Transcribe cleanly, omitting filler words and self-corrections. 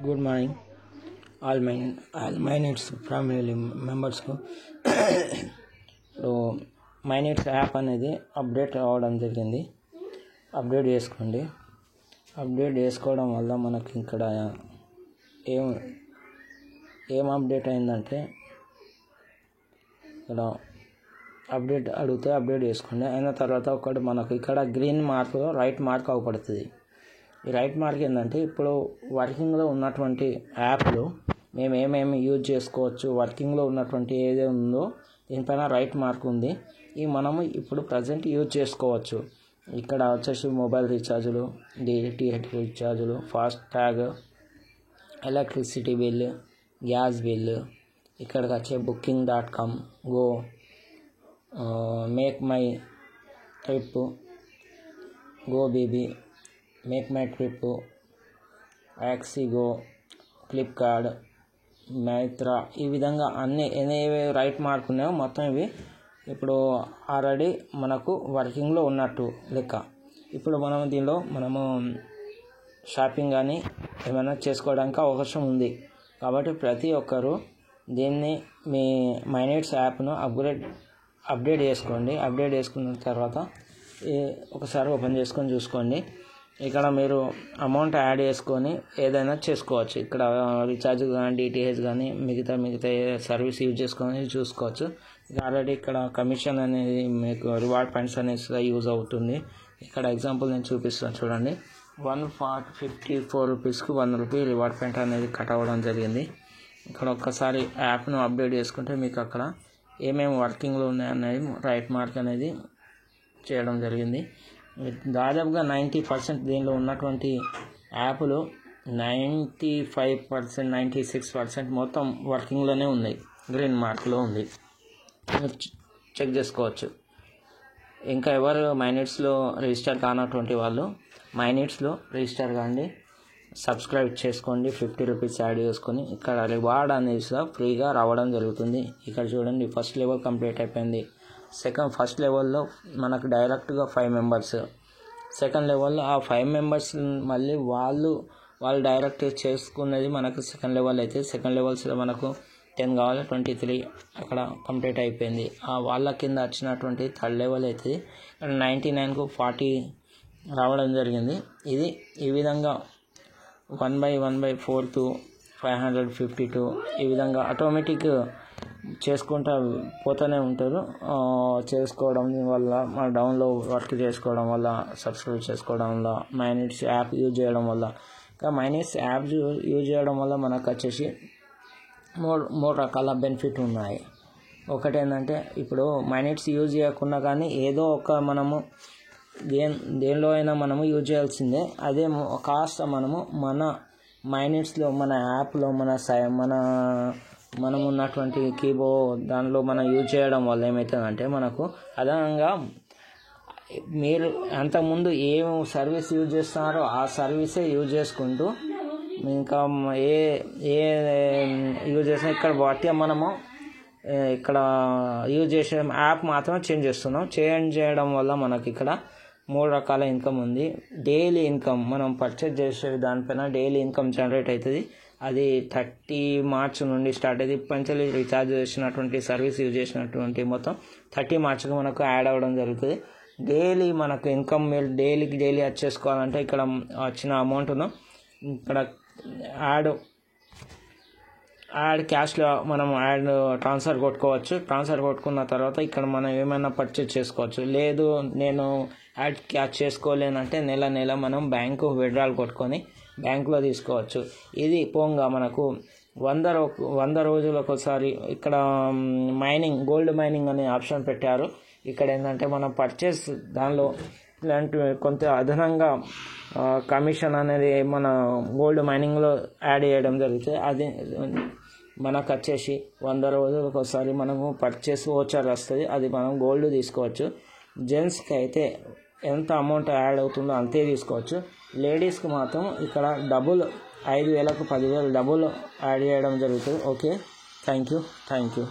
Good morning, all Minutes family members కు minutes app అనేది update అవ్వడం జరిగింది. అప్డేట్ చేసుకోండి. అప్డేట్ చేసుకోవడం వల్ల మనకి ఇక్కడ ఏం అప్డేట్ అయిందంటే, ఇక్కడ అప్డేట్ అడిగితే అప్డేట్ చేసుకోండి. అయిన తర్వాత ఒకటి మనకు ఇక్కడ గ్రీన్ మార్క్ రైట్ మార్క్ అవపడుతుంది. ఈ రైట్ మార్క్ ఏంటంటే, ఇప్పుడు వర్కింగ్లో ఉన్నటువంటి యాప్లు మేము ఏమేమి యూజ్ చేసుకోవచ్చు, వర్కింగ్లో ఉన్నటువంటి ఏదే ఉందో దీనిపైన రైట్ మార్క్ ఉంది. ఈ మనము ఇప్పుడు ప్రజెంట్ యూజ్ చేసుకోవచ్చు. ఇక్కడ వచ్చేసి మొబైల్ రీఛార్జులు, డిటిహెచ్ రీఛార్జులు, fast tag, electricity bill, gas bill, ఇక్కడికి వచ్చే booking.com, Go, Make My Trip, Goibibo, Make My Trip, Ixigo, Flipkart, Myntra, ఈ విధంగా అన్ని ఏవి రైట్ మార్క్ ఉన్నాయో మొత్తం ఇవి ఇప్పుడు ఆల్రెడీ మనకు వర్కింగ్లో ఉన్నట్టు లెక్క. ఇప్పుడు మనము షాపింగ్ కానీ ఏమైనా చేసుకోవడానికి అవకాశం ఉంది. కాబట్టి ప్రతి ఒక్కరూ దీన్ని మీ మైనిట్స్ యాప్ను అప్డేట్ చేసుకోండి. అప్డేట్ చేసుకున్న తర్వాత ఒకసారి ఓపెన్ చేసుకొని చూసుకోండి. ఇక్కడ మీరు అమౌంట్ యాడ్ చేసుకొని ఏదైనా చేసుకోవచ్చు. ఇక్కడ రీఛార్జ్ కానీ, డిటిహెచ్ కానీ, మిగతా సర్వీస్ యూజ్ చేసుకొని చూసుకోవచ్చు. ఆల్రెడీ ఇక్కడ కమిషన్ అనేది మీకు రివార్డ్ పాయింట్స్ అనేది యూజ్ అవుతుంది. ఇక్కడ ఎగ్జాంపుల్ నేను చూపిస్తాను చూడండి. 154 రూపీస్కి 1 రూపీ రివార్డ్ పాయింట్ అనేది కట్ అవ్వడం జరిగింది. ఇక్కడ ఒక్కసారి యాప్ను అప్డేట్ చేసుకుంటే మీకు అక్కడ ఏమేమి వర్కింగ్లో ఉన్నాయనేది రైట్ మార్క్ అనేది చేయడం జరిగింది. దాదాపుగా 90% దీనిలో ఉన్నటువంటి యాప్లు 95%, 96% మొత్తం వర్కింగ్లోనే ఉన్నాయి, గ్రీన్ మార్క్లో ఉంది. చెక్ చేసుకోవచ్చు. ఇంకా ఎవరు మైనిట్స్లో రిజిస్టర్ కానటువంటి వాళ్ళు మైనిట్స్లో రిజిస్టర్ కాండి, సబ్స్క్రైబ్ చేసుకోండి. 50 రూపీస్ యాడ్ చేసుకొని ఇక్కడ రివార్డ్ అనేది ఫ్రీగా రావడం జరుగుతుంది. ఇక్కడ చూడండి, ఫస్ట్ లెవెల్ కంప్లీట్ అయిపోయింది. ఫస్ట్ లెవెల్లో మనకు డైరెక్ట్గా 5 మెంబర్స్, సెకండ్ లెవెల్లో ఆ 5 మెంబర్స్ మళ్ళీ వాళ్ళు డైరెక్ట్ చేసుకున్నది మనకు సెకండ్ లెవెల్ అయితే, సెకండ్ లెవెల్స్లో మనకు 10 కావాలి, 23 అక్కడ కంప్లీట్ అయిపోయింది. వాళ్ళ కింద వచ్చినటువంటి థర్డ్ లెవెల్ అయితే 99కు 40 రావడం జరిగింది. ఇది ఈ విధంగా 1/4 to 552 ఈ విధంగా ఆటోమేటిక్ చేసుకుంటూ పోతూనే ఉంటారు. చేసుకోవడం వల్ల, మన డౌన్లో వర్క్ చేసుకోవడం వల్ల, సబ్స్క్రైబ్ చేసుకోవడం వల్ల, మైనిట్స్ యాప్ యూజ్ చేయడం వల్ల, ఇంకా మైనిట్స్ యాప్ యూజ్ చేయడం వల్ల మనకు వచ్చేసి మూడు రకాల బెనిఫిట్ ఉన్నాయి. ఒకటి ఏంటంటే, ఇప్పుడు మైనిట్స్ యూజ్ చేయకుండా కానీ ఏదో ఒక మనము దేనిలో అయినా మనము యూజ్ చేయాల్సిందే. అదే కాస్త మనము మన మైనిట్స్లో, మన యాప్లో, మనం ఉన్నటువంటి కీబోర్డ్ దానిలో మనం యూజ్ చేయడం వల్ల ఏమవుతుందంటే, మనకు అదనంగా మీరు అంతకుముందు ఏం సర్వీస్ యూజ్ చేస్తున్నారో ఆ సర్వీసే యూజ్ చేసుకుంటూ, ఇంకా ఏ యూజ్ చేసినా ఇక్కడ బట్టి మనము ఇక్కడ యూజ్ చేసే యాప్ మాత్రం చేంజ్ చేస్తున్నాం. చేంజ్ చేయడం వల్ల మనకి ఇక్కడ 3 రకాల ఇన్కమ్ ఉంది. డైలీ ఇన్కమ్ మనం పర్చేజ్ చేసే దానిపైన డైలీ ఇన్కమ్ జనరేట్ అవుతుంది. అది 30 మార్చ్ నుండి స్టార్ట్ అయ్యింది. ఇప్పటి రీఛార్జ్ చేసినటువంటి సర్వీస్ యూజ్ చేసినటువంటి మొత్తం 30 మార్చ్కి మనకు యాడ్ అవ్వడం జరుగుతుంది. డైలీ మనకు ఇన్కమ్ డైలీ వచ్చేసుకోవాలంటే ఇక్కడ వచ్చిన అమౌంట్ను ఇక్కడ యాడ్ క్యాష్లో మనం ట్రాన్స్ఫర్ కొట్టుకోవచ్చు. ట్రాన్స్ఫర్ కొట్టుకున్న తర్వాత ఇక్కడ మనం ఏమైనా పర్చేజ్ చేసుకోవచ్చు. లేదు నేను యాడ్ క్యాష్ చేసుకోలేనంటే నెల మనం బ్యాంకు విత్డ్రాల్ కొట్టుకొని బ్యాంకులో తీసుకోవచ్చు. ఇది పోంగా మనకు 100 రోజులకు ఒకసారి ఇక్కడ గోల్డ్ మైనింగ్ అనే ఆప్షన్ పెట్టారు. ఇక్కడ ఏంటంటే మనం పర్చేస్ దానిలో ఇలాంటి కొంత అదనంగా కమిషన్ అనేది మన గోల్డ్ మైనింగ్లో యాడ్ చేయడం జరుగుతుంది. అది మనకు వచ్చేసి 100 రోజులకు ఒకసారి మనము పర్చేస్ వోచర్ వస్తుంది. అది మనం గోల్డ్ తీసుకోవచ్చు. జెంట్స్కి అయితే ఎంత అమౌంట్ యాడ్ అవుతుందో అంతే తీసుకోవచ్చు. లేడీస్కి మాత్రం ఇక్కడ డబుల్ 5,000కు 10,000 డబుల్ యాడ్ చేయడం జరుగుతుంది. Okay, thank you.